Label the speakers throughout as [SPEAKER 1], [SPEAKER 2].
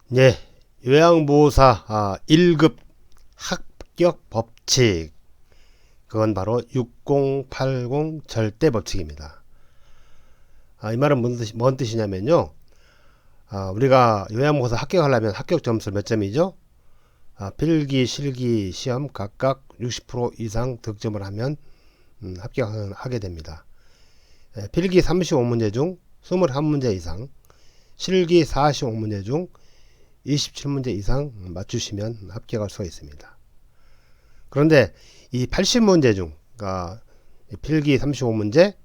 [SPEAKER 1] 네, 요양보호사 1급 합격 법칙. 그건 바로 6080 절대 법칙입니다. 이 말은 뭔 뜻이냐면요. 우리가 요양보호사 합격하려면 합격 점수 몇 점이죠? 필기, 실기, 시험 각각 60% 이상 득점을 하면 합격하게 됩니다. 필기 35문제 중 21문제 이상, 실기 45문제 중 27문제 이상 맞추시면 합격할 수가 있습니다. 그런데 이 80문제 중, 그러니까 필기 35문제,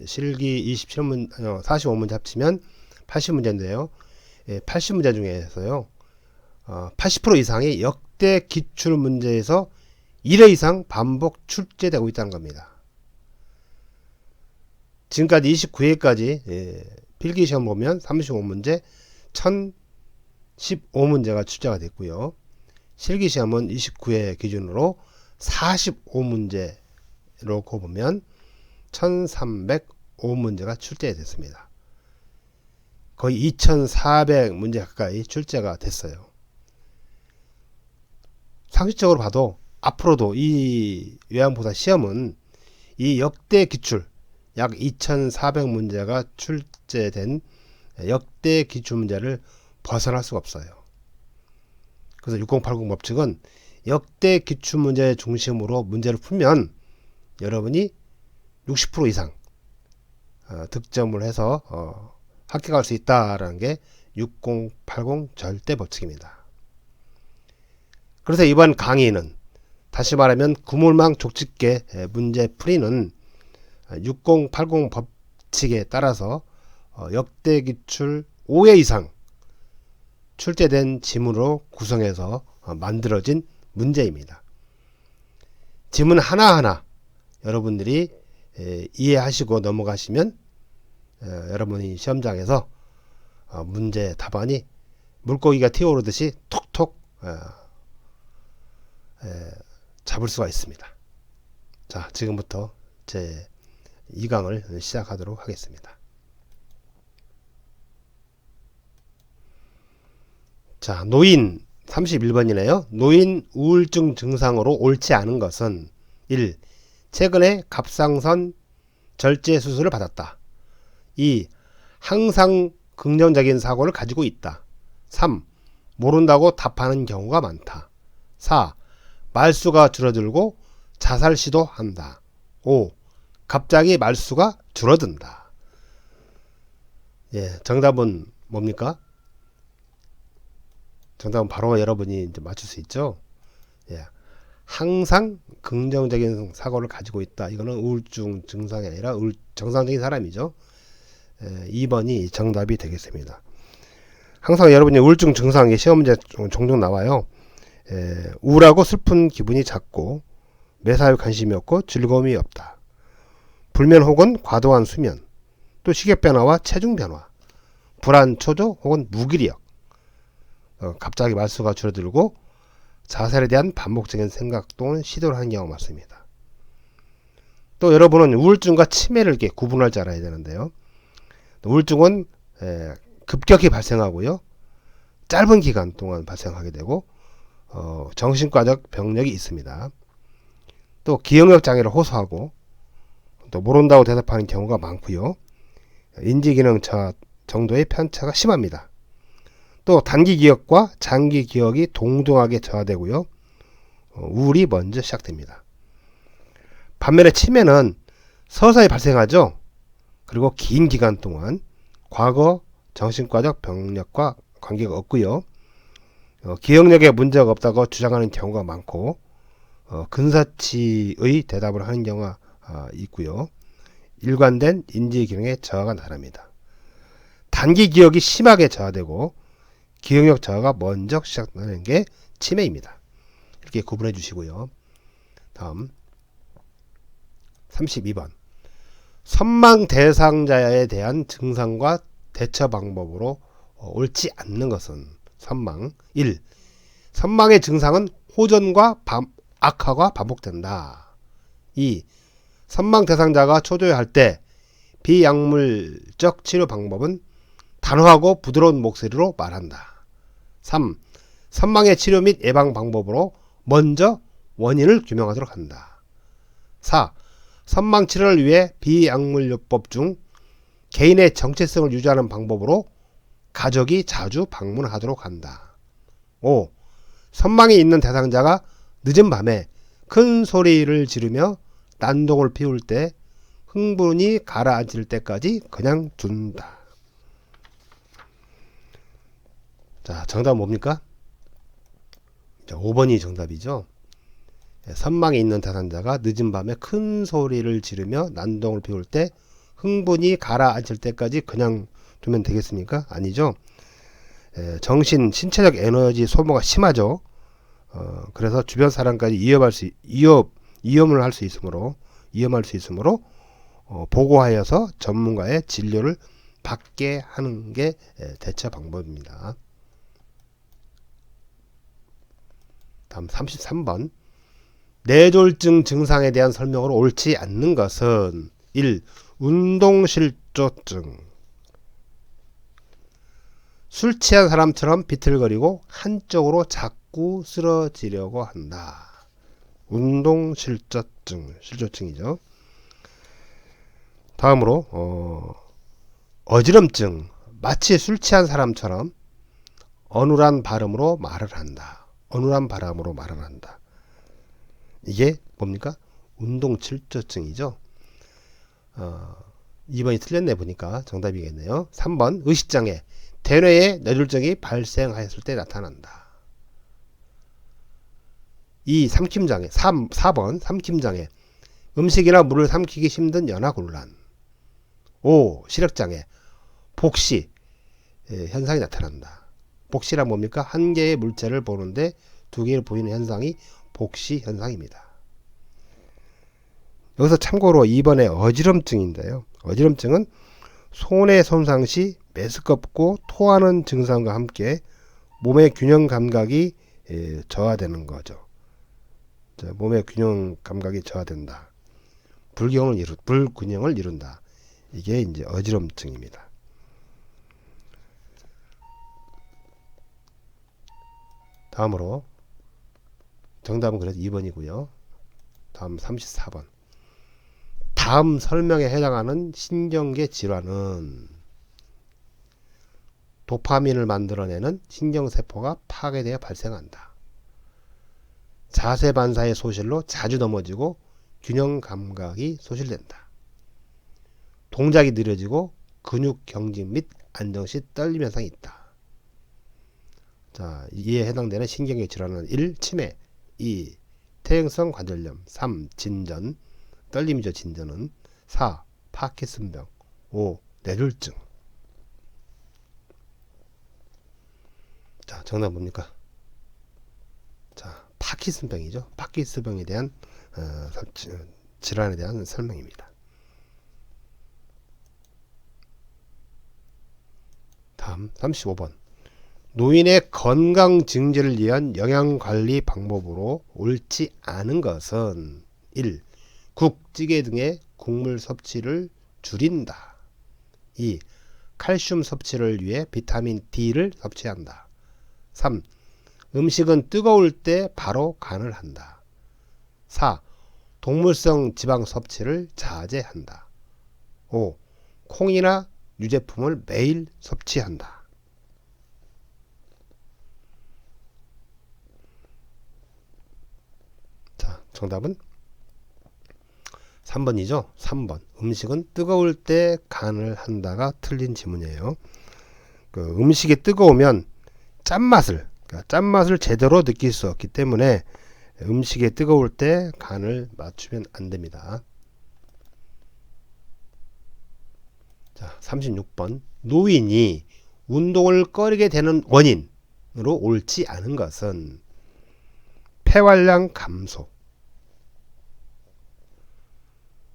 [SPEAKER 1] 실기 45문제 합치면 80문제인데요. 80문제 중에서요, 80% 이상이 역대 기출문제에서 1회 이상 반복 출제되고 있다는 겁니다. 지금까지 29회까지 필기시험 보면 35문제 1015문제가 출제가 됐고요. 실기시험은 29회 기준으로 45문제로 보면 1305문제가 출제됐습니다. 거의 2400문제 가까이 출제가 됐어요. 상식적으로 봐도 앞으로도 이 요양보호사 시험은 이 역대 기출 약 2400문제가 출제된 역대 기출문제를 벗어날 수가 없어요. 그래서 6080 법칙은 역대 기출문제 중심으로 문제를 풀면 여러분이 60% 이상 득점을 해서 합격할 수 있다라는 게 6080 절대 법칙입니다. 그래서 이번 강의는 다시 말하면 구물망 족집게 문제 풀이는 6080 법칙에 따라서 역대 기출 5회 이상 출제된 지문으로 구성해서 만들어진 문제입니다. 지문 하나하나 여러분들이 이해하시고 넘어가시면 여러분이 시험장에서 문제 답안이 물고기가 튀어오르듯이 톡톡 잡을 수가 있습니다. 자, 지금부터 제 2강을 시작하도록 하겠습니다. 자, 노인 31번이네요. 노인 우울증 증상으로 옳지 않은 것은 1. 최근에 갑상선 절제 수술을 받았다. 2. 항상 긍정적인 사고를 가지고 있다. 3. 모른다고 답하는 경우가 많다. 4. 말수가 줄어들고 자살 시도한다. 5. 갑자기 말수가 줄어든다. 정답은 뭡니까? 정답은 바로 여러분이 이제 맞출 수 있죠. 항상 긍정적인 사고를 가지고 있다. 이거는 우울증 증상이 아니라 정상적인 사람이죠. 2번이 정답이 되겠습니다. 항상 여러분이 우울증 증상이 시험 문제 종종 나와요. 우울하고 슬픈 기분이 잦고 매사에 관심이 없고 즐거움이 없다. 불면 혹은 과도한 수면, 또 시력 변화와 체중 변화, 불안, 초조 혹은 무기력, 갑자기 말수가 줄어들고 자살에 대한 반복적인 생각 또는 시도를 하는 경우가 많습니다. 또 여러분은 우울증과 치매를 이렇게 구분할 줄 알아야 되는데요. 우울증은 급격히 발생하고요. 짧은 기간 동안 발생하게 되고 정신과적 병력이 있습니다. 또 기억력 장애를 호소하고 또 모른다고 대답하는 경우가 많고요. 인지기능 저하 정도의 편차가 심합니다. 또 단기 기억과 장기 기억이 동등하게 저하되고요. 우울이 먼저 시작됩니다. 반면에 치매는 서서히 발생하죠. 그리고 긴 기간 동안 과거 정신과적 병력과 관계가 없고요. 기억력에 문제가 없다고 주장하는 경우가 많고 근사치의 대답을 하는 경우가 있고요. 일관된 인지기능의 저하가 나타납니다. 단기 기억이 심하게 저하되고 기억력 저하가 먼저 시작되는 게 치매입니다. 이렇게 구분해 주시고요. 다음 32번 선망 대상자에 대한 증상과 대처 방법으로 옳지 않는 것은 선망 1. 선망의 증상은 호전과 악화가 반복된다. 2. 선망 대상자가 초조해할 때 비약물적 치료 방법은 단호하고 부드러운 목소리로 말한다. 3. 선망의 치료 및 예방 방법으로 먼저 원인을 규명하도록 한다. 4. 선망 치료를 위해 비약물요법 중 개인의 정체성을 유지하는 방법으로 가족이 자주 방문하도록 한다. 5. 선망이 있는 대상자가 늦은 밤에 큰 소리를 지르며 난동을 피울 때 흥분이 가라앉을 때까지 그냥 둔다. 자, 정답은 뭡니까? 5번이 정답이죠. 선망이 있는 대상자가 늦은 밤에 큰 소리를 지르며 난동을 피울 때 흥분이 가라앉을 때까지 그냥 두면 되겠습니까? 아니죠. 정신, 신체적 에너지 소모가 심하죠. 그래서 주변 사람까지 위험을 할 수 있으므로 보고하여서 전문가의 진료를 받게 하는 게 대처 방법입니다. 다음 33번. 뇌졸중 증상에 대한 설명으로 옳지 않는 것은 1. 운동실조증. 술 취한 사람처럼 비틀거리고 한쪽으로 자꾸 쓰러지려고 한다. 실조증이죠. 다음으로 어지럼증. 마치 술 취한 사람처럼 어눌한 발음으로 말을 한다. 이게 뭡니까? 운동실조증이죠. 2번이 틀렸네 보니까 정답이겠네요. 3번 의식장애. 대뇌에 뇌졸중이 발생하였을 때 나타난다. 2. 삼킴장애. 4번 삼킴장애. 음식이나 물을 삼키기 힘든 연화곤란. 5. 시력장애. 복시 현상이 나타난다. 복시란 뭡니까? 한 개의 물체를 보는데 두 개를 보이는 현상이 복시 현상입니다. 여기서 참고로 2번의 어지럼증인데요. 어지럼증은 손의 손상 시 메스껍고 토하는 증상과 함께 몸의 균형 감각이 저하되는 거죠. 몸의 균형 감각이 저하된다. 불균형을 이룬다. 이게 이제 어지럼증입니다. 다음으로 정답은 그래서 2번이고요. 다음 34번. 다음 설명에 해당하는 신경계 질환은 도파민을 만들어내는 신경세포가 파괴되어 발생한다. 자세 반사의 소실로 자주 넘어지고 균형 감각이 소실된다. 동작이 느려지고 근육 경직 및 안정 시 떨림 현상이 있다. 자, 이에 해당되는 신경계 질환은 1. 치매, 2. 퇴행성 관절염, 3. 진전, 떨림이죠. 진전은. 4. 파킨슨병, 5. 뇌졸중. 자, 정답 뭡니까? 자, 파킨슨병이죠. 파킨슨병에 대한 질환에 대한 설명입니다. 다음 35번. 노인의 건강 증진을 위한 영양관리 방법으로 옳지 않은 것은 1. 국, 찌개 등의 국물 섭취를 줄인다. 2. 칼슘 섭취를 위해 비타민 D를 섭취한다. 3. 음식은 뜨거울 때 바로 간을 한다. 4. 동물성 지방 섭취를 자제한다. 5. 콩이나 유제품을 매일 섭취한다. 자, 정답은 3번이죠. 3번. 음식은 뜨거울 때 간을 한다가 틀린 지문이에요. 음식이 뜨거우면 짠맛을 제대로 느낄 수 없기 때문에 음식이 뜨거울 때 간을 맞추면 안 됩니다. 자, 36번. 노인이 운동을 꺼리게 되는 원인으로 옳지 않은 것은 폐활량 감소,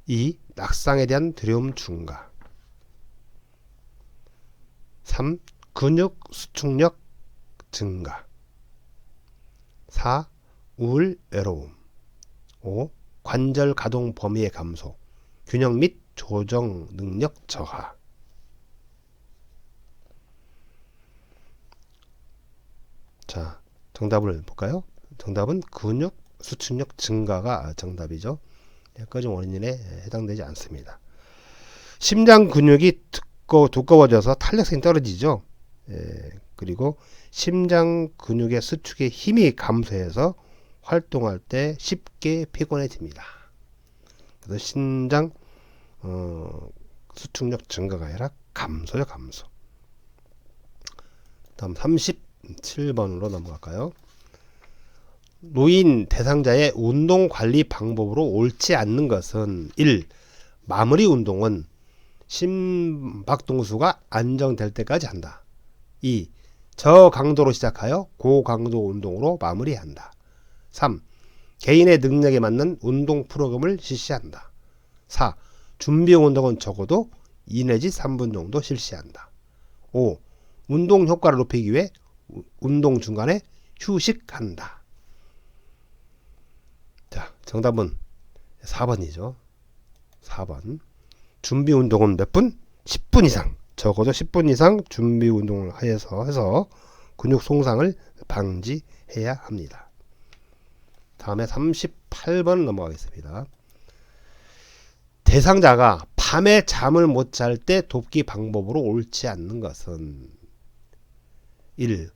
[SPEAKER 1] 2. 낙상에 대한 두려움 증가, 3. 근육 수축력 증가, 4. 우울 외로움, 5. 관절 가동 범위의 감소, 균형 및 조정 능력 저하. 자, 정답을 볼까요? 정답은 근육 수축력 증가가 정답이죠. 뼈좀 원인에 해당되지 않습니다. 심장 근육이 두꺼워져서 탄력성이 떨어지죠. 그리고 심장 근육의 수축의 힘이 감소해서 활동할 때 쉽게 피곤해집니다. 그래서 심장 수축력 증가가 아니라 감소요, 감소. 다음 37번으로 넘어갈까요? 노인 대상자의 운동 관리 방법으로 옳지 않는 것은 1. 마무리 운동은 심박동수가 안정될 때까지 한다. 2. 저강도로 시작하여 고강도 운동으로 마무리한다. 3. 개인의 능력에 맞는 운동 프로그램을 실시한다. 4. 준비 운동은 적어도 2 내지 3분 정도 실시한다. 5. 운동 효과를 높이기 위해 운동 중간에 휴식한다. 자, 정답은 4번이죠. 4번. 준비 운동은 몇 분? 10분 이상. 적어도 10분 이상 준비 운동을 해서 근육 손상을 방지해야 합니다. 다음에 38번 넘어가겠습니다. 대상자가 밤에 잠을 못 잘 때 돕기 방법으로 옳지 않는 것은 1.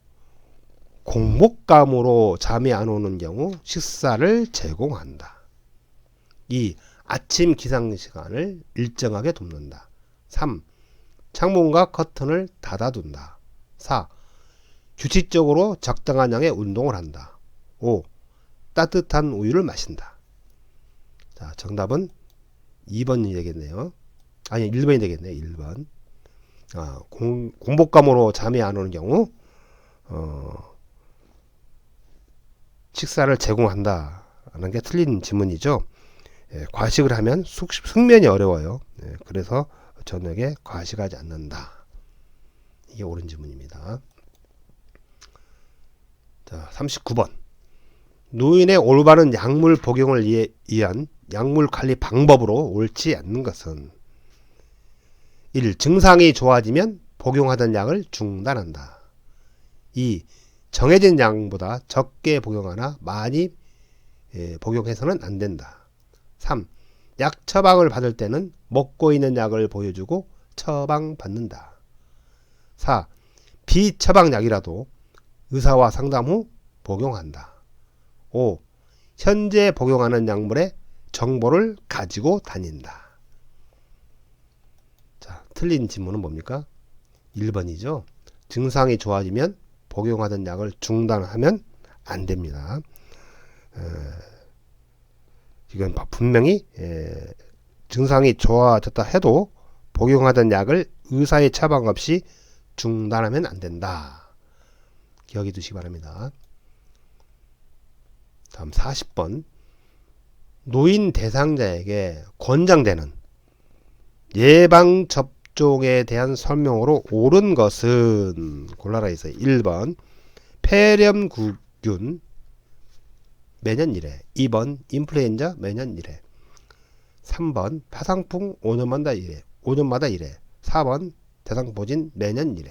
[SPEAKER 1] 공복감으로 잠이 안 오는 경우 식사를 제공한다. 2. 아침 기상시간을 일정하게 돕는다. 3. 창문과 커튼을 닫아둔다. 4. 규칙적으로 적당한 양의 운동을 한다. 5. 따뜻한 우유를 마신다. 자, 정답은 2번이 되겠네요. 아니, 1번이 되겠네요. 1번. 공복감으로 잠이 안 오는 경우 식사를 제공한다 하는 게 틀린 지문이죠. 과식을 하면 숙면이 어려워요. 그래서 저녁에 과식하지 않는다. 이게 옳은 지문입니다. 자, 39번. 노인의 올바른 약물 복용을 위한 약물 관리 방법으로 옳지 않는 것은 1. 증상이 좋아지면 복용하던 약을 중단한다. 2. 정해진 양보다 적게 복용하나 많이 복용해서는 안 된다. 3. 약 처방을 받을 때는 먹고 있는 약을 보여주고 처방받는다. 4. 비처방약이라도 의사와 상담 후 복용한다. 5. 현재 복용하는 약물의 정보를 가지고 다닌다. 자, 틀린 질문은 뭡니까? 1번이죠. 증상이 좋아지면 복용하던 약을 중단하면 안 됩니다. 이건 분명히 증상이 좋아졌다 해도 복용하던 약을 의사의 처방 없이 중단하면 안 된다. 기억해 두시기 바랍니다. 다음 40번. 노인 대상자에게 권장되는 예방접종에 대한 설명으로 옳은 것은 골라라 있어요. 1번 폐렴구균 매년 1회, 2번 인플루엔자 매년 1회, 3번 파상풍 5년마다 1회, 4번 대상포진 매년 1회,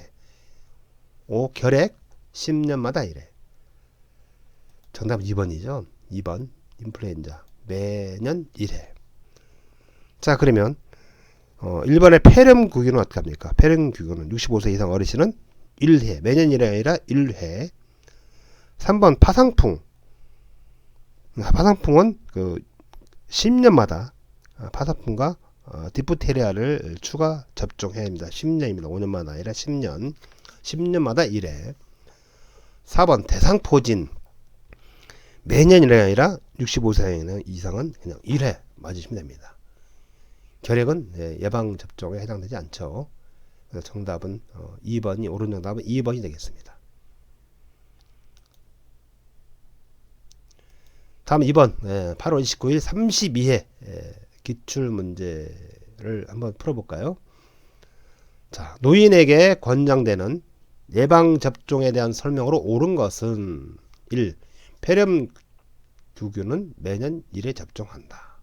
[SPEAKER 1] 5. 결핵 10년마다 1회. 정답은 2번이죠. 2번 인플루엔자 매년 1회. 자, 그러면 1번의 폐렴구균은 어떻게 합니까? 폐렴구균은 65세 이상 어르신은 1회, 매년 1회 아니라 1회. 3번 파상풍. 파상풍은 10년마다 파상풍과 디프테리아를 추가 접종해야 합니다. 10년입니다. 5년마다 아니라 10년. 10년마다 1회. 4번 대상포진. 매년 1회 아니라 65세 이상은 그냥 1회 맞으시면 됩니다. 결핵은 예방접종에 해당되지 않죠. 그래서 정답은 2번이, 옳은 정답은 2번이 되겠습니다. 다음 2번 8월 29일 32회 기출문제를 한번 풀어볼까요? 자, 노인에게 권장되는 예방접종에 대한 설명으로 옳은 것은 1. 폐렴구균은 매년 1회 접종한다.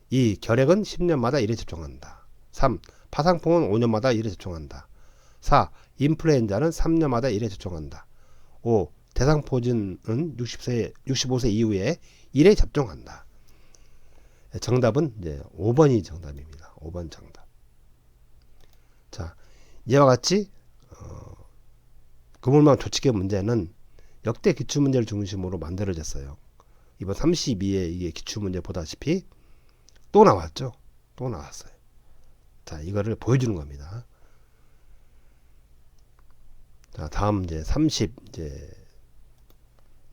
[SPEAKER 1] 2. 결핵은 10년마다 1회 접종한다. 3. 파상풍은 5년마다 1회 접종한다. 4. 인플루엔자는 3년마다 1회 접종한다. 5. 대상포진은 65세 이후에 1회 접종한다. 정답은 이제 5번이 정답입니다. 5번 정답. 자, 이와 같이 그물망 조치계 문제는 역대 기출문제를 중심으로 만들어졌어요. 이번 32회 이게 기출문제 보다시피 또 나왔죠. 또 나왔어요. 자, 이거를 보여주는 겁니다. 자, 다음 이제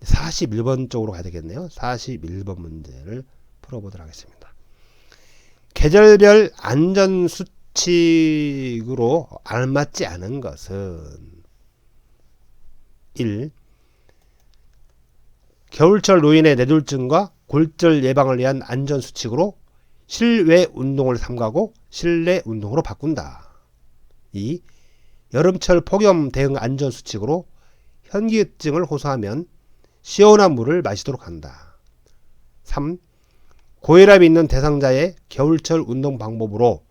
[SPEAKER 1] 41번 쪽으로 가야 되겠네요. 41번 문제를 풀어보도록 하겠습니다. 계절별 안전수칙으로 알맞지 않은 것은 1. 겨울철 노인의 뇌졸중과 골절 예방을 위한 안전수칙으로 실외 운동을 삼가고 실내 운동으로 바꾼다. 2. 여름철 폭염 대응 안전수칙으로 현기증을 호소하면 시원한 물을 마시도록 한다. 3. 고혈압이 있는 대상자의 겨울철 운동 방법으로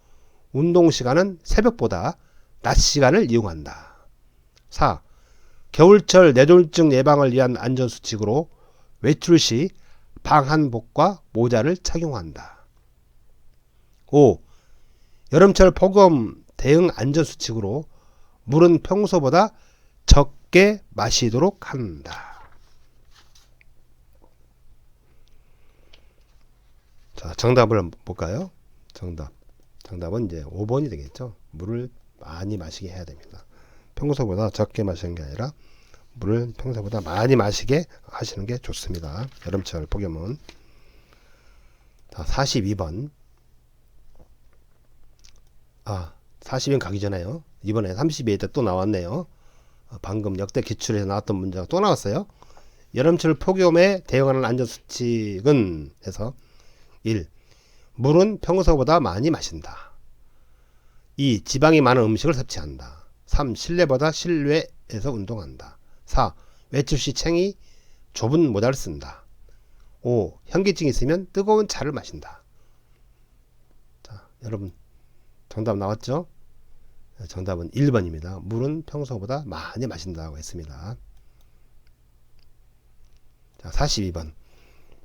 [SPEAKER 1] 운동시간은 새벽보다 낮 시간을 이용한다. 4. 겨울철 뇌졸중 예방을 위한 안전수칙으로 외출 시 방한복과 모자를 착용한다. 5. 여름철 폭염 대응 안전수칙으로 물은 평소보다 적게 마시도록 한다. 자, 정답을 한번 볼까요? 정답은 이제 5번이 되겠죠. 물을 많이 마시게 해야 됩니다. 평소보다 적게 마시는 게 아니라 물을 평소보다 많이 마시게 하시는 게 좋습니다. 여름철 폭염은. 자, 42번. 40번 가기 전에요. 이번에 32회 때 또 나왔네요. 방금 역대 기출에서 나왔던 문제가 또 나왔어요. 여름철 폭염에 대응하는 안전수칙은 해서 1. 물은 평소보다 많이 마신다. 2. 지방이 많은 음식을 섭취한다. 3. 실내보다 실외에서 운동한다. 4. 외출 시 챙이 좁은 모자를 쓴다. 5. 현기증이 있으면 뜨거운 차를 마신다. 자, 여러분 정답 나왔죠? 정답은 1번입니다. 물은 평소보다 많이 마신다고 했습니다. 자, 42번.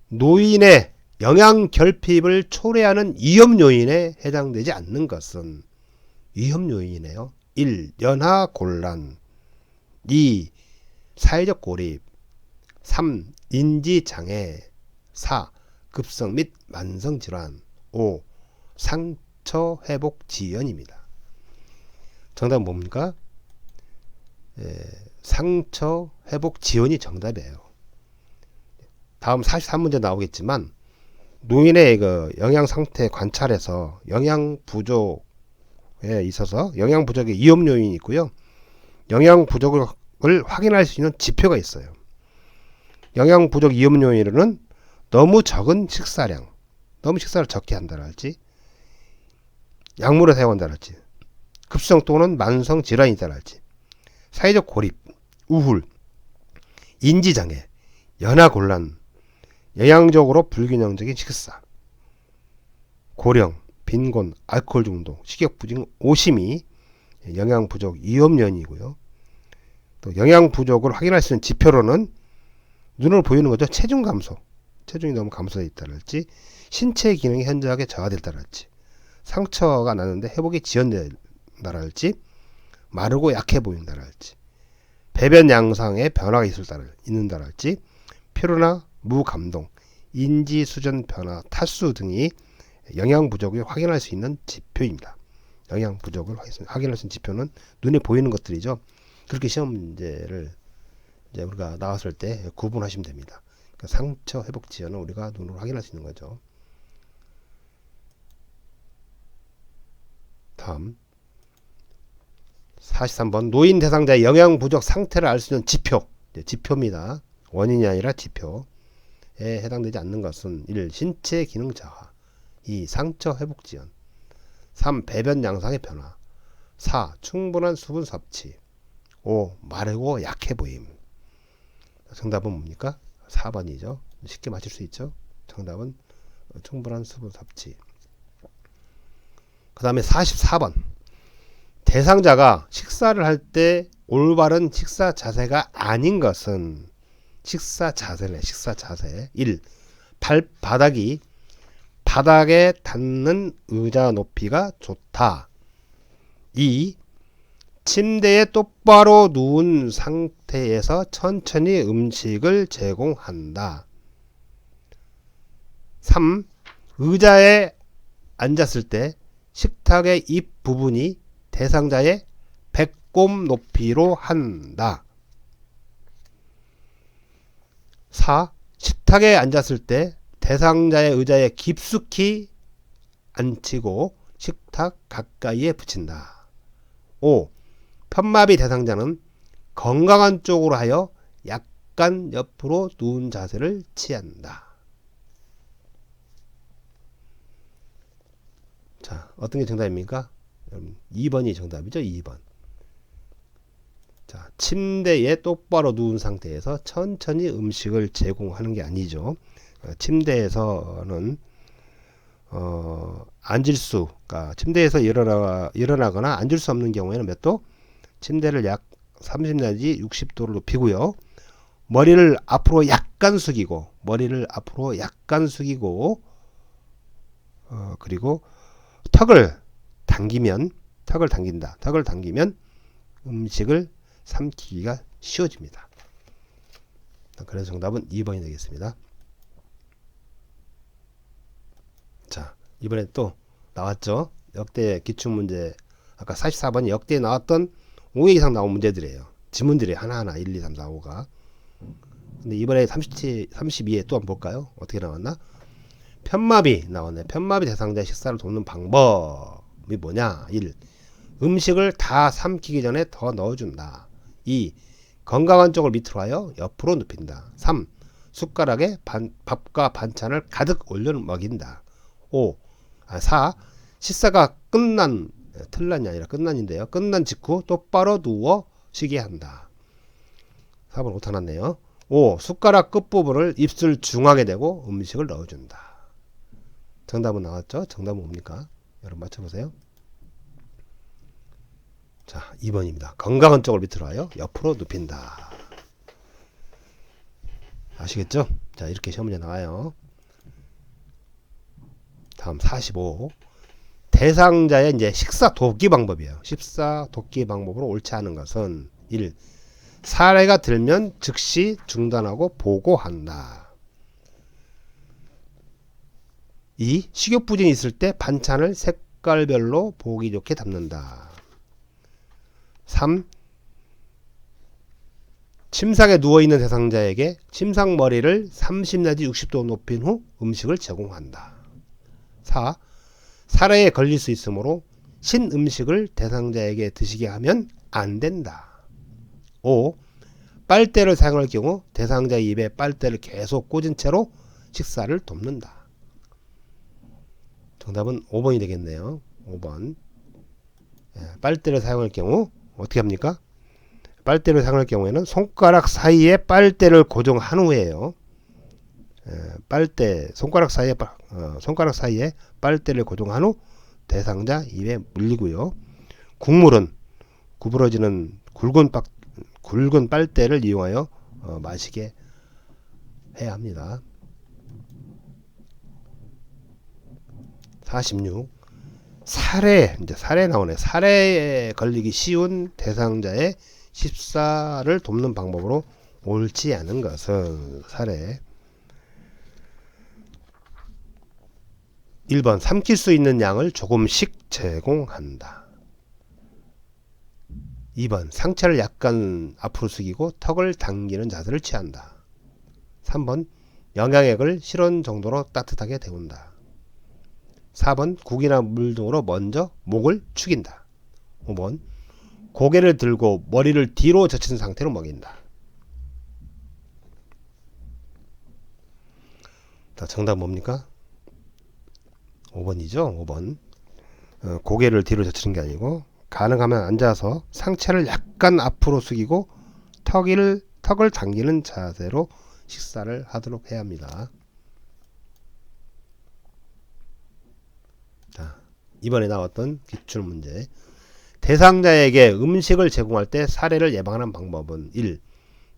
[SPEAKER 1] 노인의 영양 결핍을 초래하는 위험 요인에 해당되지 않는 것은 위험 요인이네요. 1. 연하 곤란. 2. 사회적 고립. 3. 인지장애. 4. 급성 및 만성 질환. 5. 상처 회복 지연입니다. 정답은 뭡니까? 상처 회복 지연이 정답이에요. 다음 43문제 나오겠지만 노인의 그 영양 상태 관찰에서 영양 부족에 있어서 영양 부족의 위험 요인이 있고요. 영양 부족을 확인할 수 있는 지표가 있어요. 영양 부족 위험 요인으로는 너무 적은 식사량, 너무 식사를 적게 한다랄지, 약물을 사용한다랄지, 급성 또는 만성 질환이 있다랄지, 사회적 고립, 우울, 인지장애, 연하곤란, 영양적으로 불균형적인 식사, 고령, 빈곤, 알코올 중독, 식욕부진, 오심이 영양부족 위험 요인이고요. 또 영양부족을 확인할 수 있는 지표로는 눈으로 보이는 거죠. 체중 감소, 체중이 너무 감소되어 있다랄지, 신체 기능이 현저하게 저하됐다랄지, 상처가 나는데 회복이 지연된다랄지, 마르고 약해 보인다랄지, 배변 양상에 변화가 있는다랄지, 피로나 무감동, 인지수전 변화, 탈수 등이 영양 부족을 확인할 수 있는 지표입니다. 영양 부족을 확인할 수 있는 지표는 눈에 보이는 것들이죠. 그렇게 시험 문제를 이제 우리가 나왔을 때 구분하시면 됩니다. 그러니까 상처 회복 지연은 우리가 눈으로 확인할 수 있는 거죠. 다음 43번. 노인 대상자의 영양 부족 상태를 알 수 있는 지표. 지표입니다. 원인이 아니라 지표에 해당되지 않는 것은 1. 신체 기능 저하, 2. 상처 회복 지연, 3. 배변 양상의 변화, 4. 충분한 수분 섭취, 5. 마르고 약해 보임. 정답은 뭡니까? 4번이죠. 쉽게 맞힐 수 있죠. 정답은 충분한 수분 섭취. 그 다음에 44번. 대상자가 식사를 할 때 올바른 식사 자세가 아닌 것은 식사 자세네. 식사 자세. 1. 발바닥이 바닥에 닿는 의자 높이가 좋다. 2. 침대에 똑바로 누운 상태에서 천천히 음식을 제공한다. 3. 의자에 앉았을 때 식탁의 입 부분이 대상자의 배꼽 높이로 한다. 4. 식탁에 앉았을 때 대상자의 의자에 깊숙이 앉히고 식탁 가까이에 붙인다. 5. 편마비 대상자는 건강한 쪽으로 하여 약간 옆으로 누운 자세를 취한다. 자, 어떤 게 정답입니까? 2번이 정답이죠. 2번. 자, 침대에 똑바로 누운 상태에서 천천히 음식을 제공하는 게 아니죠. 침대에서는 앉을 수, 그러니까 침대에서 일어나거나 앉을 수 없는 경우에는 몇 도? 침대를 약 30 내지 60도를 높이고요. 머리를 앞으로 약간 숙이고, 그리고 턱을 당긴다. 턱을 당기면 음식을 삼키기가 쉬워집니다. 그래서 정답은 2번이 되겠습니다. 자, 이번에 또 나왔죠. 역대 기출문제, 아까 44번이 역대에 나왔던 5회 이상 나온 문제들이에요. 지문들이 하나하나 1, 2, 3, 4, 5가. 근데 이번에 32회 또 한번 볼까요? 어떻게 나왔나? 편마비 나왔네. 편마비 대상자의 식사를 돕는 방법이 뭐냐? 1. 음식을 다 삼키기 전에 더 넣어준다. 2. 건강한 쪽을 밑으로 하여 옆으로 눕힌다. 3. 숟가락에 밥과 반찬을 가득 올려 먹인다. 4. 식사가 끝난 직후 똑바로 누워 쉬게 한다. 4번 오타 났네요. 5. 숟가락 끝부분을 입술 중앙에 대고 음식을 넣어준다. 정답은 나왔죠? 정답은 뭡니까? 여러분 맞춰보세요. 자, 2번입니다. 건강한 쪽을 밑으로 하여 옆으로 눕힌다. 아시겠죠? 자, 이렇게 시험 문제 나와요. 다음 45. 대상자의 이제 식사 돕기 방법이에요. 식사 돕기 방법으로 옳지 않은 것은 1. 사례가 들면 즉시 중단하고 보고한다. 2. 식욕부진이 있을 때 반찬을 색깔별로 보기 좋게 담는다. 3. 침상에 누워있는 대상자에게 침상 머리를 30 내지 60도 높인 후 음식을 제공한다. 4. 사례에 걸릴 수 있으므로 신음식을 대상자에게 드시게 하면 안 된다. 5. 빨대를 사용할 경우 대상자의 입에 빨대를 계속 꽂은 채로 식사를 돕는다. 정답은 5번이 되겠네요. 5번. 빨대를 사용할 경우 어떻게 합니까? 빨대를 사용할 경우에는 손가락 사이에 빨대를 고정한 후에요. 손가락 사이에 빨대를 고정한 후 대상자 입에 물리고요. 국물은 구부러지는 굵은 빨대를 이용하여 마시게 해야 합니다. 46. 사례 나오네. 사례에 걸리기 쉬운 대상자의 식사를 돕는 방법으로 옳지 않은 것은 사례. 1번 삼킬 수 있는 양을 조금씩 제공한다. 2번 상체를 약간 앞으로 숙이고 턱을 당기는 자세를 취한다. 3번 영양액을 실온 정도로 따뜻하게 데운다. 4번 국이나 물 등으로 먼저 목을 축인다. 5번 고개를 들고 머리를 뒤로 젖힌 상태로 먹인다. 자, 정답 뭡니까? 5번이죠. 5번. 고개를 뒤로 젖히는 게 아니고 가능하면 앉아서 상체를 약간 앞으로 숙이고 턱을 당기는 자세로 식사를 하도록 해야 합니다. 자, 이번에 나왔던 기출문제. 대상자에게 음식을 제공할 때 사례를 예방하는 방법은 1.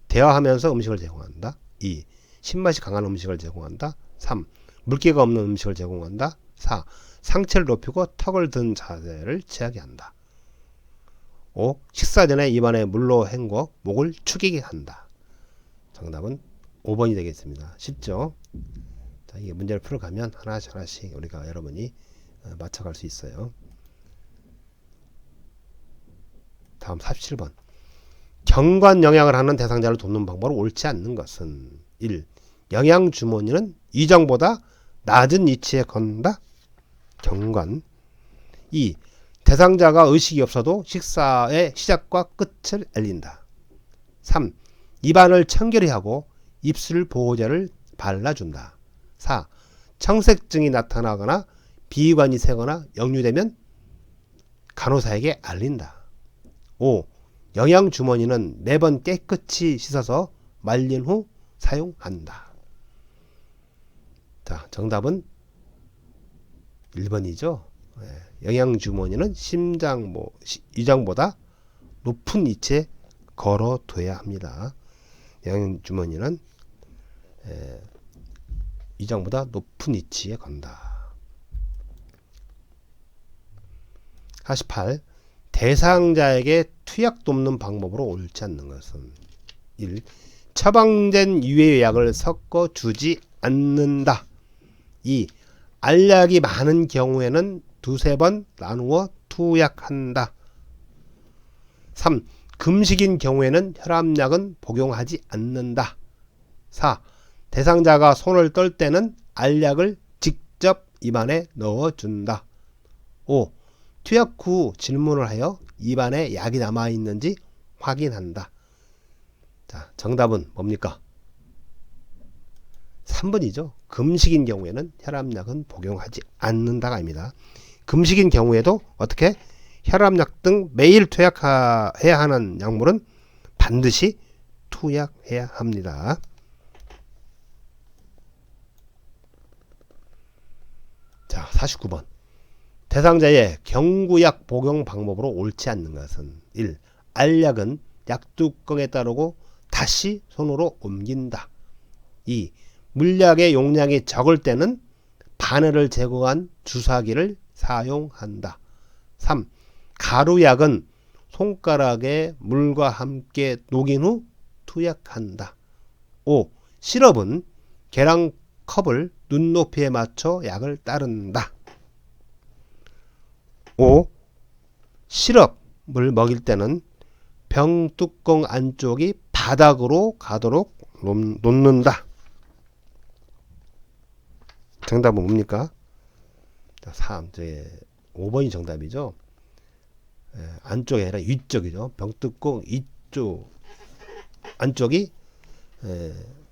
[SPEAKER 1] 대화하면서 음식을 제공한다. 2. 신맛이 강한 음식을 제공한다. 3. 물기가 없는 음식을 제공한다. 4. 상체를 높이고 턱을 든 자세를 취하게 한다. 5. 식사 전에 입안에 물로 헹궈 목을 축이게 한다. 정답은 5번이 되겠습니다. 쉽죠? 자, 이게 문제를 풀어가면 하나씩 우리가 여러분이 맞춰갈 수 있어요. 다음 47번. 경관 영양을 하는 대상자를 돕는 방법으로 옳지 않는 것은 1. 영양 주머니는 이정보다 낮은 위치에 건다. 경관. 2. 대상자가 의식이 없어도 식사의 시작과 끝을 알린다. 3. 입안을 청결히 하고 입술 보호제를 발라준다. 4. 청색증이 나타나거나 비위관이 새거나 역류되면 간호사에게 알린다. 5. 영양 주머니는 매번 깨끗이 씻어서 말린 후 사용한다. 자, 정답은 1번이죠. 영양 주머니는 이장보다 높은 위치에 걸어둬야 합니다. 영양 주머니는 이장보다 높은 위치에 건다. 48. 대상자에게 투약 돕는 방법으로 옳지 않는 것은 1. 처방된 유해 약을 섞어 주지 않는다. 2. 알약이 많은 경우에는 두세 번 나누어 투약한다. 3. 금식인 경우에는 혈압약은 복용하지 않는다. 4. 대상자가 손을 떨 때는 알약을 직접 입안에 넣어준다. 5. 투약 후 질문을 하여 입안에 약이 남아있는지 확인한다. 자, 정답은 뭡니까? 3번이죠. 금식인 경우에는 혈압약은 복용하지 않는다가 아닙니다. 금식인 경우에도 어떻게? 혈압약 등 매일 투약해야 하는 약물은 반드시 투약해야 합니다. 자, 49번. 대상자의 경구약 복용 방법으로 옳지 않는 것은 1. 알약은 약뚜껑에 따르고 다시 손으로 옮긴다. 2. 물약의 용량이 적을 때는 바늘을 제거한 주사기를 사용한다. 3. 가루약은 손가락에 물과 함께 녹인 후 투약한다. 5. 시럽은 계량컵을 눈높이에 맞춰 약을 따른다. 5. 시럽을 먹일 때는 병 뚜껑 안쪽이 바닥으로 가도록 놓는다. 정답은 뭡니까? 3. 5번이 정답이죠. 안쪽이 아니라 위쪽이죠. 병뚜껑 이쪽 안쪽이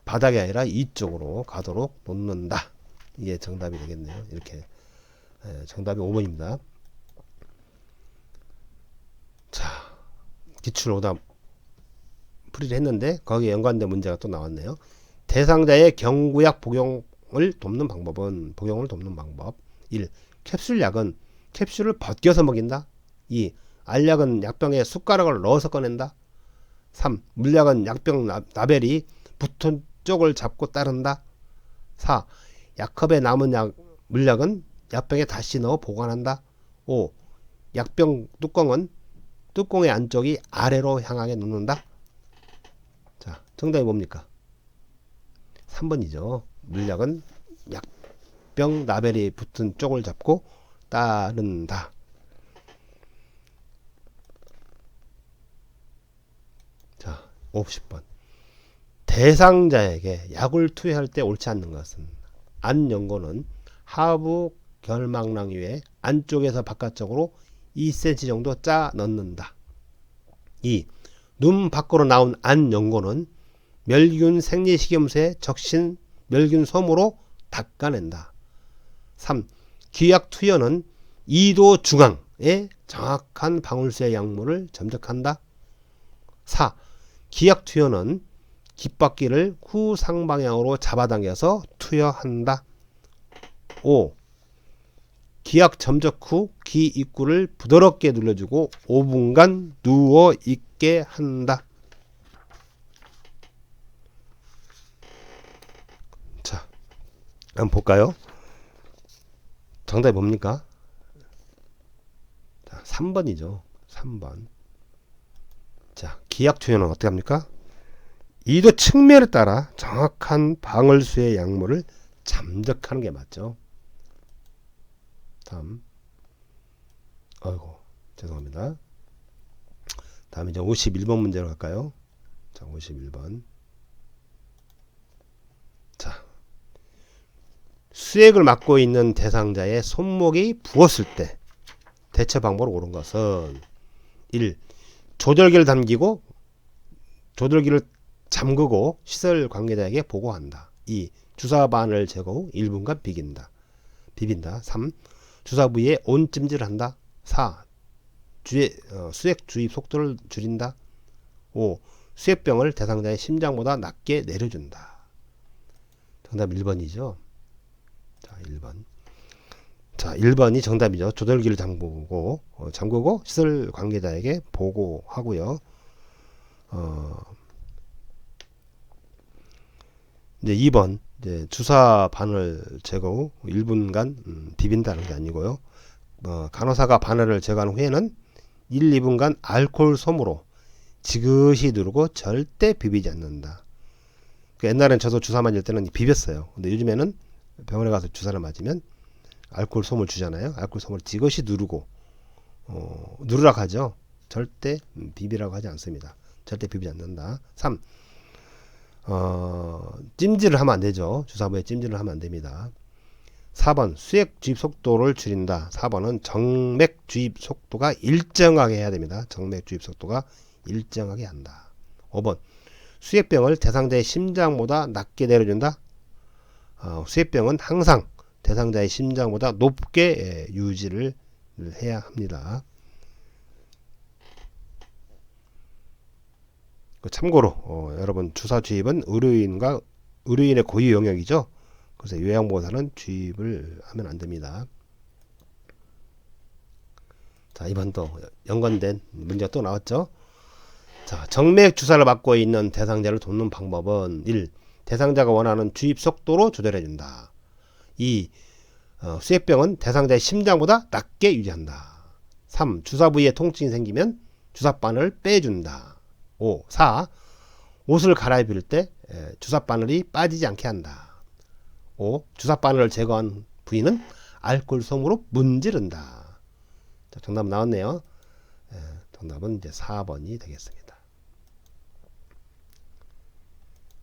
[SPEAKER 1] 바닥이 아니라 이쪽으로 가도록 놓는다. 이게 정답이 되겠네요. 이렇게 정답이 5번입니다. 자, 기출오답 풀이를 했는데 거기에 연관된 문제가 또 나왔네요. 대상자의 경구약 복용을 돕는 방법은 1. 캡슐약은 캡슐을 벗겨서 먹인다. 2. 알약은 약병에 숟가락을 넣어서 꺼낸다. 3. 물약은 약병 라벨이 붙은 쪽을 잡고 따른다. 4. 약컵에 남은 물약은 약병에 다시 넣어 보관한다. 5. 약병 뚜껑은 뚜껑의 안쪽이 아래로 향하게 놓는다. 자, 정답이 뭡니까? 3번이죠. 물약은 약병 라벨이 붙은 쪽을 잡고 따른다. 자, 50번. 대상자에게 약을 투여할 때 옳지 않는 것은 안 연고는 하부 결막낭 위에 안쪽에서 바깥쪽으로 2cm 정도 짜 넣는다. 2. 눈 밖으로 나온 안 연고는 멸균 생리식염수에 적신 멸균 솜으로 닦아낸다. 3. 기약 투여는 2도 중앙에 정확한 방울수의 약물을 점적한다. 4. 기약 투여는 깃바퀴를 후상방향으로 잡아당겨서 투여한다. 5. 기약 점적 후 귀 입구를 부드럽게 눌러주고 5분간 누워 있게 한다. 자, 한번 볼까요? 정답이 뭡니까? 자, 3번이죠. 3번. 자, 기약 투여는 어떻게 합니까? 이도 측면에 따라 정확한 방울수의 약물을 잠적하는 게 맞죠. 다음. 아이고, 죄송합니다. 다음 이제 51번 문제로 갈까요? 자, 51번. 자, 수액을 맡고 있는 대상자의 손목이 부었을 때 대처 방법으로 옳은 것은 1. 조절기를 잠그고 시설 관계자에게 보고한다. 2. 주사바늘 제거 후 1분간 비빈다. 3. 주사 부위에 온찜질을 한다. 4. 수액 주입 속도를 줄인다. 5. 수액병을 대상자의 심장보다 낮게 내려준다. 정답 1번이죠. 자, 1번. 자, 1번이 정답이죠. 조절기를 잠그고 시설 관계자에게 보고하고요. 이제 2번 이제 주사 바늘 제거 후 1분간 비빈다는 게 아니고요. 간호사가 바늘을 제거한 후에는 1, 2분간 알코올 솜으로 지그시 누르고 절대 비비지 않는다. 옛날엔 저도 주사 맞을 때는 비볐어요. 근데 요즘에는 병원에 가서 주사를 맞으면 알코올 솜을 주잖아요. 알코올 솜을 지그시 누르고 누르라고 하죠. 절대 비비라고 하지 않습니다. 절대 비비지 않는다. 3. 찜질을 하면 안 되죠. 주사부에 찜질을 하면 안 됩니다. 4번 수액 주입 속도를 줄인다. 4번은 정맥 주입 속도가 일정하게 해야 됩니다. 정맥 주입 속도가 일정하게 한다. 5번 수액병을 대상자의 심장보다 낮게 내려준다. 수액병은 항상 대상자의 심장보다 높게 유지를 해야 합니다. 참고로 여러분 주사 주입은 의료인의 고유 영역이죠. 그래서 요양보호사는 주입을 하면 안 됩니다. 자, 이번도 연관된 문제가 또 나왔죠. 자, 정맥 주사를 맞고 있는 대상자를 돕는 방법은 1. 대상자가 원하는 주입 속도로 조절해준다. 2. 수액병은 대상자의 심장보다 낮게 유지한다. 3. 주사 부위에 통증이 생기면 주사바늘을 빼준다. 5. 4. 옷을 갈아입을 때 주사바늘이 빠지지 않게 한다. 5. 주사바늘을 제거한 부위는 알코올 솜으로 문지른다. 자, 정답 나왔네요. 정답은 이제 4번이 되겠습니다.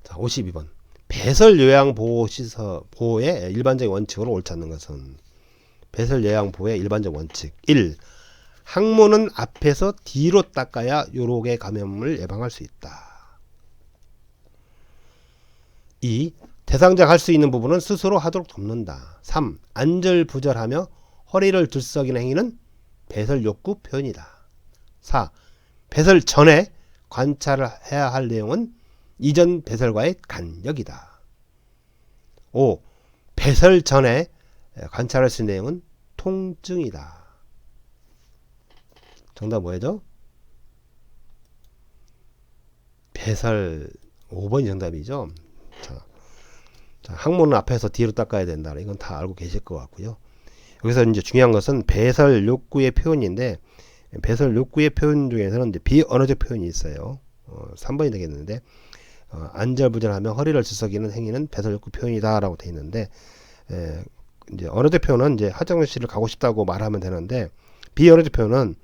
[SPEAKER 1] 자, 52번. 배설 요양 보호의 일반적인 원칙으로 옳지 않는 것은 배설 요양 보호의 일반적 원칙 1. 항문은 앞에서 뒤로 닦아야 요로의 감염을 예방할 수 있다. 2. 대상자가 할 수 있는 부분은 스스로 하도록 돕는다. 3. 안절부절하며 허리를 들썩이는 행위는 배설 욕구 표현이다. 4. 배설 전에 관찰을 해야 할 내용은 이전 배설과의 간격이다. 5. 배설 전에 관찰할 수 있는 내용은 통증이다. 정답 뭐죠? 배설 5번이 정답이죠. 자, 항문은 앞에서 뒤로 닦아야 된다. 이건 다 알고 계실 것 같고요. 여기서 이제 중요한 것은 배설 욕구의 표현인데 배설 욕구의 표현 중에서는 이제 비언어적 표현이 있어요. 3번이 되겠는데 안절부절하며 허리를 들썩이는 행위는 배설 욕구 표현이다라고 되어 있는데 이제 언어적 표현은 이제 화장실을 가고 싶다고 말하면 되는데 비언어적 표현은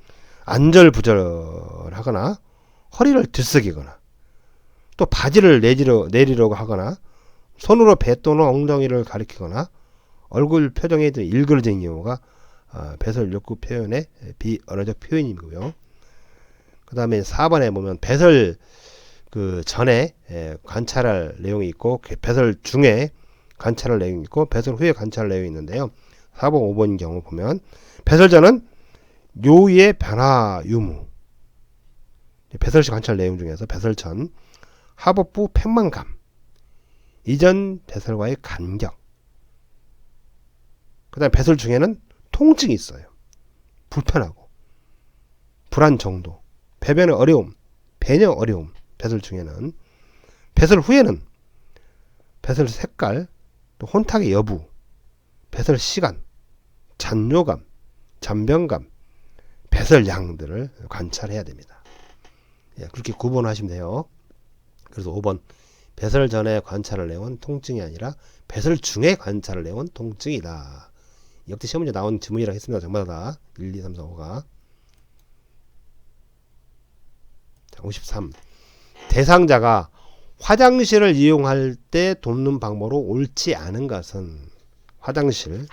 [SPEAKER 1] 안절부절하거나 허리를 들썩이거나 또 바지를 내리려고 하거나 손으로 배 또는 엉덩이를 가리키거나 얼굴 표정에 일그러진 경우가 배설 욕구 표현의 비언어적 표현이고요. 그 다음에 4번에 보면 배설 그 전에 관찰할 내용이 있고 배설 중에 관찰할 내용이 있고 배설 후에 관찰할 내용이 있는데요. 4번 5번 경우 보면 배설 전은 요의 변화 유무 배설 시 관찰 내용 중에서 배설 전 하복부 팽만감 이전 배설과의 간격 그 다음에 배설 중에는 통증이 있어요. 불편하고 불안 정도, 배변의 어려움, 배뇨 어려움, 배설 중에는, 배설 후에는 배설 색깔, 또 혼탁의 여부, 배설 시간, 잔뇨감, 잔변감, 배설량들을 관찰해야 됩니다. 예, 그렇게 구분하시면 돼요. 그래서 5번 배설 전에 관찰을 내온 통증이 아니라 배설 중에 관찰을 내온 통증이다. 역대 시험 문제 나온 지문이라 했습니다. 전부 다 1, 2, 3, 4, 5가. 자, 53. 대상자가 화장실을 이용할 때 돕는 방법으로 옳지 않은 것은, 화장실.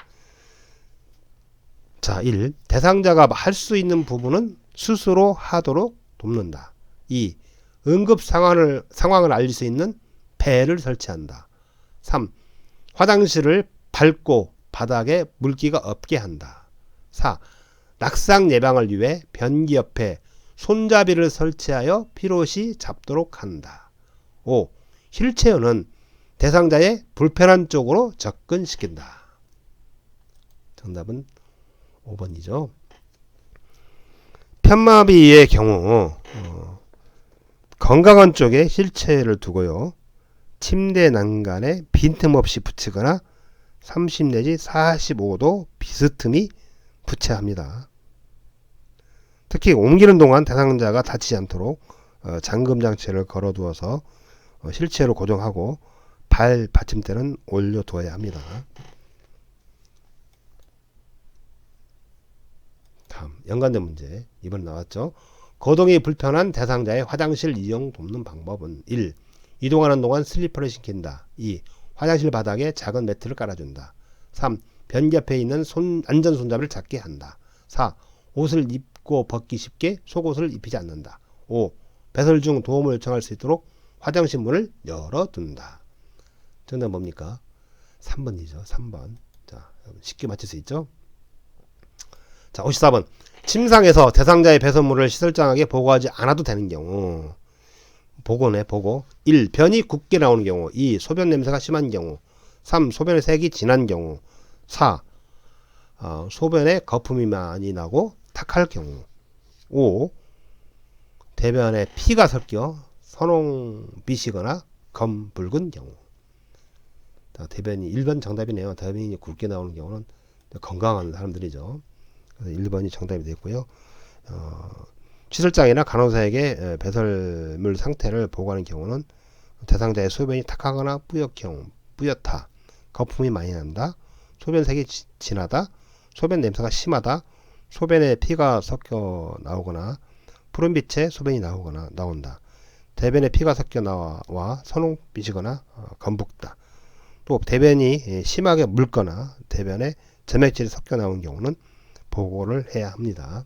[SPEAKER 1] 자, 1. 대상자가 할 수 있는 부분은 스스로 하도록 돕는다. 2. 응급 상황을 알릴 수 있는 배를 설치한다. 3. 화장실을 밟고 바닥에 물기가 없게 한다. 4. 낙상 예방을 위해 변기 옆에 손잡이를 설치하여 필요시 잡도록 한다. 5. 휠체어는 대상자의 불편한 쪽으로 접근시킨다. 정답은 5번이죠. 편마비의 경우 건강한 쪽에 휠체어를 두고요. 침대 난간에 빈틈없이 붙이거나 30 내지 45도 비스듬히 붙여야 합니다. 특히 옮기는 동안 대상자가 다치지 않도록 잠금 장치를 걸어두어서 휠체어를 고정하고 발 받침대는 올려두어야 합니다. 다음 연관된 문제 2번 나왔죠. 거동이 불편한 대상자의 화장실 이용 돕는 방법은 1. 이동하는 동안 슬리퍼를 신긴다. 2. 화장실 바닥에 작은 매트를 깔아준다. 3. 변기 옆에 있는 안전 손잡이를 잡게 한다. 4. 옷을 입고 벗기 쉽게 속옷을 입히지 않는다. 5. 배설 중 도움을 요청할 수 있도록 화장실 문을 열어둔다. 정답은 뭡니까? 3번이죠. 3번. 자, 쉽게 맞힐 수 있죠? 자, 54번. 침상에서 대상자의 배설물을 시설장에게 보고하지 않아도 되는 경우. 보고네, 보고. 1. 변이 굳게 나오는 경우. 2. 소변 냄새가 심한 경우. 3. 소변의 색이 진한 경우. 4. 소변에 거품이 많이 나고 탁할 경우. 5. 대변에 피가 섞여 선홍빛이거나 검붉은 경우. 자, 대변이 1번 정답이네요. 대변이 굵게 나오는 경우는 건강한 사람들이죠. 그래서 1번이 정답이 됐고요. 시설장이나 간호사에게 배설물 상태를 보고하는 경우는 대상자의 소변이 탁하거나 뿌옇다, 거품이 많이 난다, 소변색이 진하다, 소변 냄새가 심하다, 소변에 피가 섞여 나오거나 푸른빛에 소변이 나온다, 대변에 피가 섞여 나와 선홍빛이거나 검붉다, 또 대변이 심하게 묽거나 대변에 점액질이 섞여 나온 경우는 보고를 해야 합니다.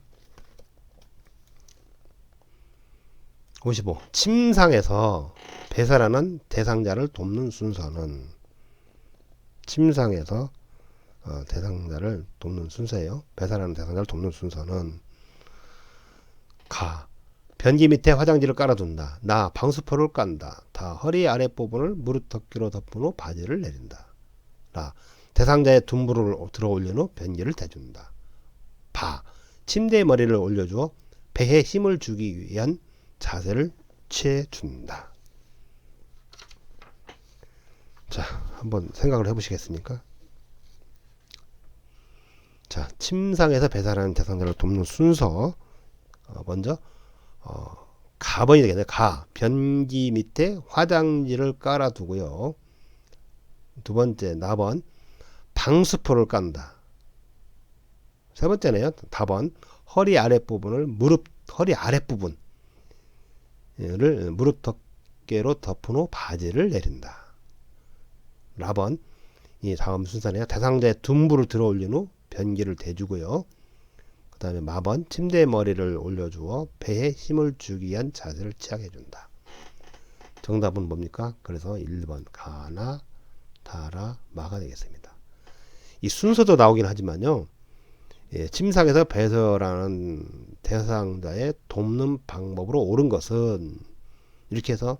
[SPEAKER 1] 55. 침상에서 배설하는 대상자를 돕는 순서는, 침상에서 대상자를 돕는 순서예요. 배설하는 대상자를 돕는 순서는 가. 변기 밑에 화장지를 깔아둔다. 나. 방수포를 깐다. 다. 허리 아랫부분을 무릎 덮개로 덮은 후 바지를 내린다. 라. 대상자의 둔부를 들어 올린 후 변기를 대준다. 바. 침대에 머리를 올려주어 배에 힘을 주기 위한 자세를 취해준다. 자, 한번 생각을 해보시겠습니까? 자, 침상에서 배설하는 대상자를 돕는 순서. 먼저 가번이 되겠네. 가. 변기 밑에 화장지를 깔아두고요. 두 번째 나번. 방수포를 깐다. 세 번째네요. 다번. 허리 아랫부분을 허리 아랫부분을 무릎 덮개로 덮은 후 바지를 내린다. 라번. 이 다음 순서네요. 대상자의 둔부를 들어 올린 후 변기를 대주고요. 그 다음에 마번. 침대에 머리를 올려주어 배에 힘을 주기 위한 자세를 취하게 해준다. 정답은 뭡니까? 그래서 1번 가나 다라 마가 되겠습니다. 이 순서도 나오긴 하지만요. 예, 침상에서 배설하는 대상자의 돕는 방법으로 옳은 것은, 이렇게 해서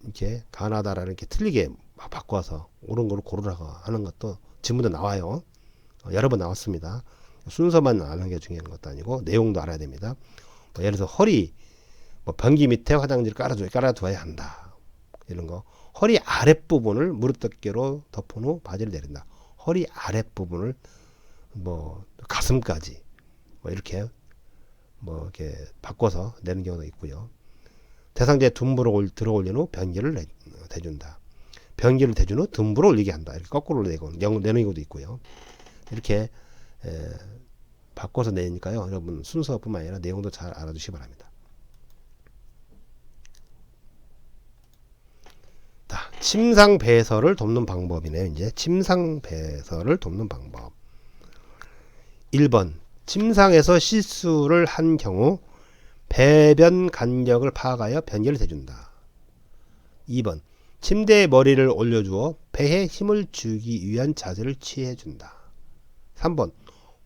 [SPEAKER 1] 이렇게 가나다라는 이렇게 틀리게 바꿔서 옳은 걸로 고르라고 하는 것도 지문도 나와요. 여러 번 나왔습니다. 순서만 아는 게 중요한 것도 아니고 내용도 알아야 됩니다. 예를 들어서 허리 변기 밑에 화장지를 깔아두어야 한다. 이런 거. 허리 아랫부분을 무릎 덮개로 덮은 후 바지를 내린다. 허리 아랫부분을 가슴까지 이렇게 이렇게 바꿔서 내는 경우도 있고요. 대상자의 둔부를 들어 올린 후 변기를 대준다. 변기를 대준 후 둔부를 올리게 한다. 이렇게 거꾸로 내는 경우도 있고요. 이렇게 바꿔서 내니까요. 여러분 순서뿐만 아니라 내용도 잘 알아두시기 바랍니다. 침상 배설을 돕는 방법이네요. 이제 침상 배설을 돕는 방법. 1번 침상에서 실수를 한 경우 배변 간격을 파악하여 변기를 대준다. 2번 침대에 머리를 올려주어 배에 힘을 주기 위한 자세를 취해준다. 3번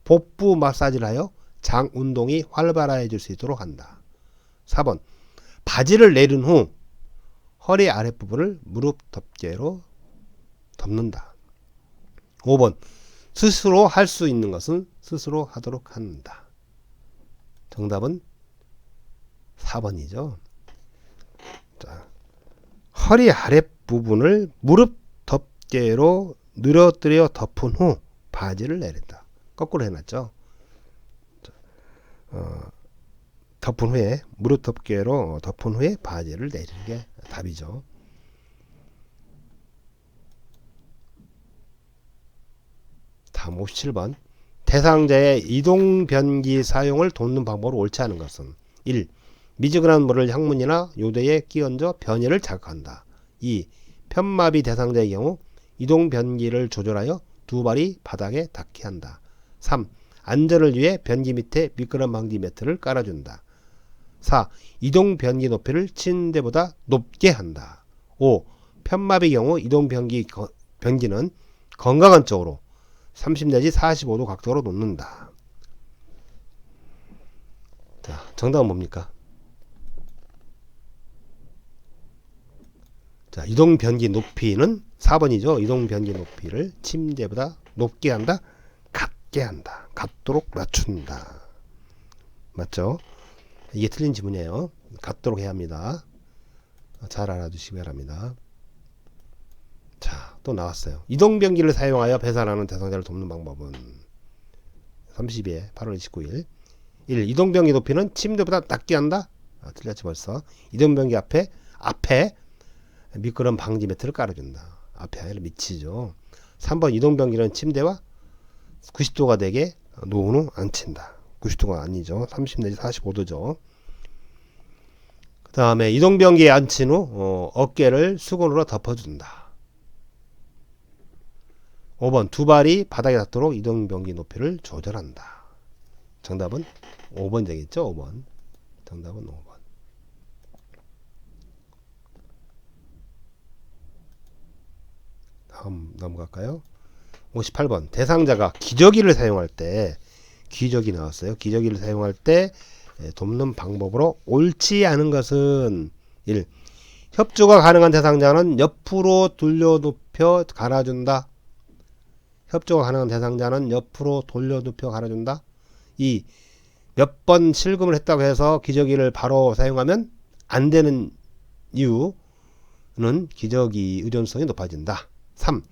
[SPEAKER 1] 복부 마사지를 하여 장 운동이 활발해질 수 있도록 한다. 4번 바지를 내린 후 허리 아랫부분을 무릎 덮개로 덮는다. 5번 스스로 할 수 있는 것은 스스로 하도록 한다. 정답은 4번이죠. 자, 허리 아랫부분을 무릎 덮개로 늘어뜨려 덮은 후 바지를 내린다. 거꾸로 해놨죠. 덮은 후에 무릎 덮개로 덮은 후에 바지를 내리는 게 답이죠. 다음 57번 대상자의 이동 변기 사용을 돕는 방법으로 옳지 않은 것은 1. 미지근한 물을 항문이나 요대에 끼얹어 변이를 자극한다. 2. 편마비 대상자의 경우 이동 변기를 조절하여 두 발이 바닥에 닿게 한다. 3. 안전을 위해 변기 밑에 미끄럼 방지 매트를 깔아준다. 4. 이동 변기 높이를 침대보다 높게 한다. 5. 편마비 경우 이동 변기는 건강한 쪽으로 30 내지 45도 각도로 놓는다. 자, 정답은 뭡니까? 자, 이동 변기 높이는 4번이죠. 이동 변기 높이를 침대보다 높게 한다. 같게 한다. 같도록 낮춘다. 맞죠? 이게 틀린 지문이에요. 같도록 해야 합니다. 잘 알아두시기 바랍니다. 자, 또 나왔어요. 이동변기를 사용하여 배산하는 대상자를 돕는 방법은 32회 8월 29일 1. 이동변기 높이는 침대보다 낮게 한다. 틀렸지 벌써. 이동변기 앞에 미끄럼 방지 매트를 깔아준다. 앞에 아니라 밑이죠. 3번 이동변기는 침대와 90도가 되게 놓은 후 앉힌다. 90도가 아니죠. 30 내지 45도죠. 그 다음에 이동변기에 앉힌 후 어깨를 수건으로 덮어준다. 5번 두 발이 바닥에 닿도록 이동변기 높이를 조절한다. 정답은 5번 되겠죠. 5번. 정답은 5번. 다음 넘어갈까요? 58번 대상자가 기저귀를 사용할 때 기저귀 나왔어요. 기저귀를 사용할 때 돕는 방법으로 옳지 않은 것은 1. 협조가 가능한 대상자는 옆으로 돌려 눕혀 갈아준다. 협조가 가능한 대상자는 옆으로 돌려 눕혀 갈아준다. 2. 몇 번 실금을 했다고 해서 기저귀를 바로 사용하면 안 되는 이유는 기저귀 의존성이 높아진다. 3.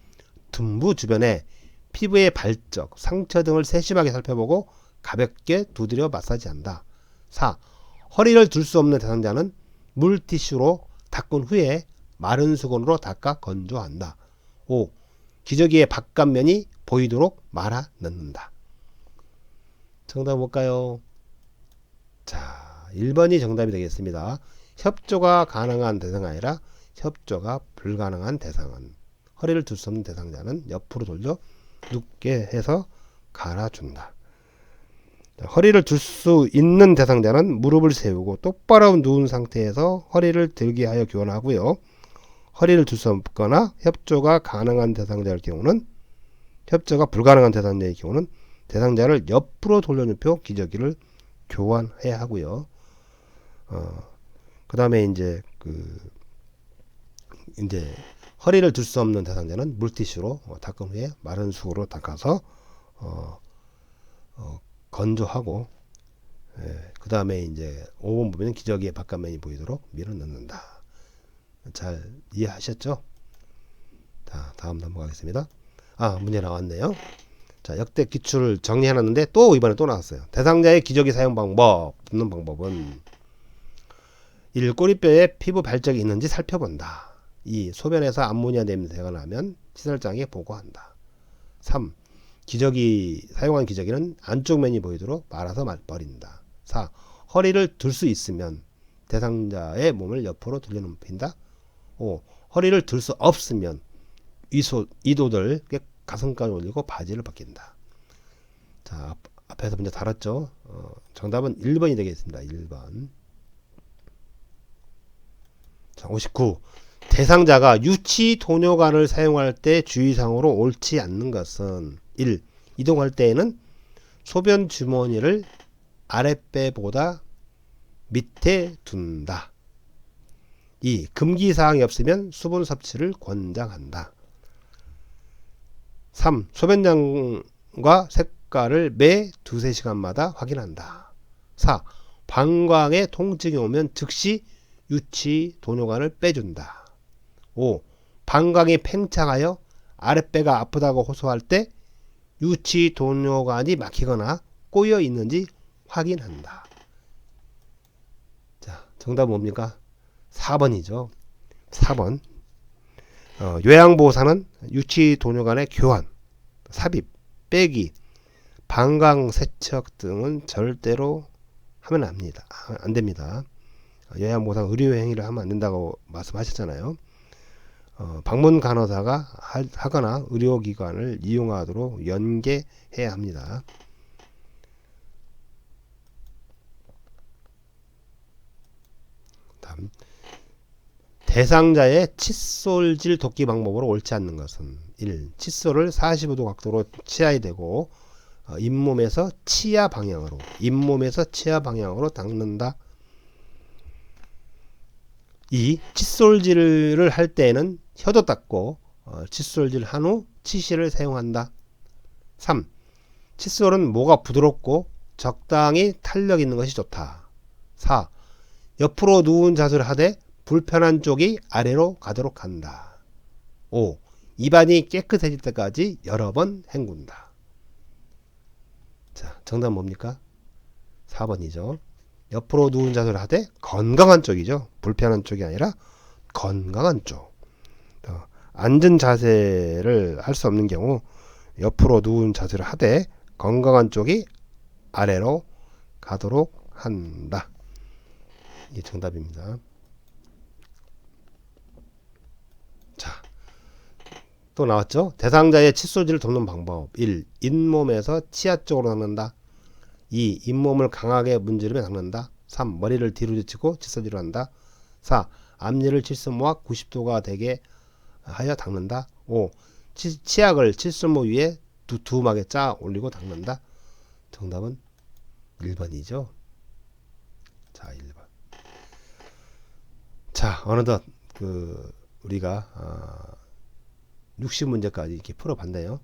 [SPEAKER 1] 둔부 주변에 피부의 발적, 상처 등을 세심하게 살펴보고 가볍게 두드려 마사지한다. 4. 허리를 둘 수 없는 대상자는 물티슈로 닦은 후에 마른 수건으로 닦아 건조한다. 5. 기저귀의 바깥면이 보이도록 말아 넣는다. 정답 뭘까요? 자, 1번이 정답이 되겠습니다. 협조가 가능한 대상이 아니라 협조가 불가능한 대상은 허리를 둘 수 없는 대상자는 옆으로 돌려 눕게 해서 갈아준다. 허리를 들 수 있는 대상자는 무릎을 세우고 똑바로 누운 상태에서 허리를 들게 하여 교환하고요. 허리를 들 수 없거나 협조가 가능한 대상자의 경우는 협조가 불가능한 대상자의 경우는 대상자를 옆으로 돌려눕혀 기저귀를 교환해야 하고요. 그 다음에 이제 허리를 들 수 없는 대상자는 물티슈로 닦은 후에 마른 수건으로 닦아서 건조하고, 그 다음에 이제 5번 보면 기저귀의 바깥면이 보이도록 밀어 넣는다. 잘 이해하셨죠? 자, 다음 넘어가겠습니다. 문제 나왔네요. 자, 역대 기출을 정리해놨는데 또 이번에 또 나왔어요. 대상자의 기저귀 사용 방법, 붓는 방법은 1. 꼬리뼈에 피부 발적이 있는지 살펴본다. 2. 소변에서 암모니아 냄새가 나면 시설장에 보고한다. 3. 사용한 기저귀는 안쪽 면이 보이도록 말아서 버린다. 4. 허리를 들 수 있으면 대상자의 몸을 옆으로 돌려눕힌다. 5. 허리를 들 수 없으면 이도들 가슴까지 올리고 바지를 벗긴다. 자, 앞에서 먼저 다뤘죠. 정답은 1번이 되겠습니다. 1번. 자, 59. 대상자가 유치 도뇨관을 사용할 때 주의사항으로 옳지 않는 것은 1. 이동할 때에는 소변 주머니를 아랫배보다 밑에 둔다. 2. 금기사항이 없으면 수분 섭취를 권장한다. 3. 소변장과 색깔을 매 2-3시간마다 확인한다. 4. 방광에 통증이 오면 즉시 유치 도뇨관을 빼준다. 5. 방광이 팽창하여 아랫배가 아프다고 호소할 때 유치 도뇨관이 막히거나 꼬여 있는지 확인한다. 자, 정답은 뭡니까? 4번이죠. 4번. 요양보호사는 유치 도뇨관의 교환, 삽입, 빼기, 방광 세척 등은 절대로 하면 안 됩니다. 요양보호사 의료 행위를 하면 안 된다고 말씀하셨잖아요. 방문 간호사가 하거나 의료기관을 이용하도록 연계해야 합니다. 다음. 대상자의 칫솔질 돕기 방법으로 옳지 않는 것은 1. 칫솔을 45도 각도로 치아에 대고 잇몸에서 치아 방향으로 닦는다. 2. 칫솔질을 할 때에는 혀도 닦고 칫솔질 한 후 치실을 사용한다. 3. 칫솔은 모가 부드럽고 적당히 탄력 있는 것이 좋다. 4. 옆으로 누운 자세를 하되 불편한 쪽이 아래로 가도록 한다. 5. 입안이 깨끗해질 때까지 여러 번 헹군다. 자, 정답은 뭡니까? 4번이죠. 옆으로 누운 자세를 하되 건강한 쪽이죠. 불편한 쪽이 아니라 건강한 쪽. 앉은 자세를 할 수 없는 경우 옆으로 누운 자세를 하되 건강한 쪽이 아래로 가도록 한다. 이게 정답입니다. 자, 또 나왔죠. 대상자의 칫솔질을 돕는 방법. 1. 잇몸에서 치아 쪽으로 닦는다. 2. 잇몸을 강하게 문지르며 닦는다. 3. 머리를 뒤로 젖히고 칫솔질을 한다. 4. 앞니를 칫솔모아 90도가 되게 하여 닦는다. 5. 치약을 칫솔모 위에 두툼하게 짜 올리고 닦는다. 정답은 1번이죠. 자, 1번. 자, 어느덧 우리가 60문제까지 이렇게 풀어봤네요.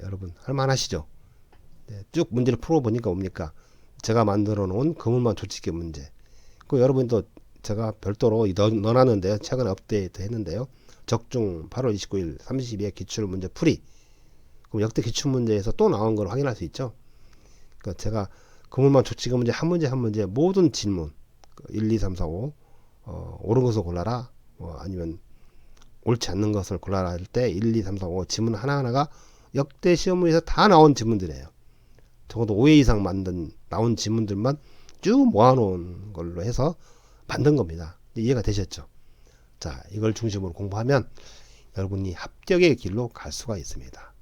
[SPEAKER 1] 여러분 할만하시죠? 쭉 문제를 풀어보니까 뭡니까? 제가 만들어 놓은 그물만 조치기 문제. 여러분도 제가 별도로 넣어놨는데요. 최근에 업데이트 했는데요. 적중 8월 29일 32회 기출문제 풀이. 그럼 역대 기출문제에서 또 나온 걸 확인할 수 있죠. 그러니까 제가 그물만 조치기 문제 한 문제 한 문제 모든 질문 1, 2, 3, 4, 5 옳은 것을 골라라. 아니면 옳지 않는 것을 골라라 할 때 1, 2, 3, 4, 5 지문 하나하나가 역대 시험에서 다 나온 지문들이에요. 적어도 5회 이상 나온 지문들만 쭉 모아놓은 걸로 해서 만든 겁니다. 이해가 되셨죠? 자, 이걸 중심으로 공부하면 여러분이 합격의 길로 갈 수가 있습니다.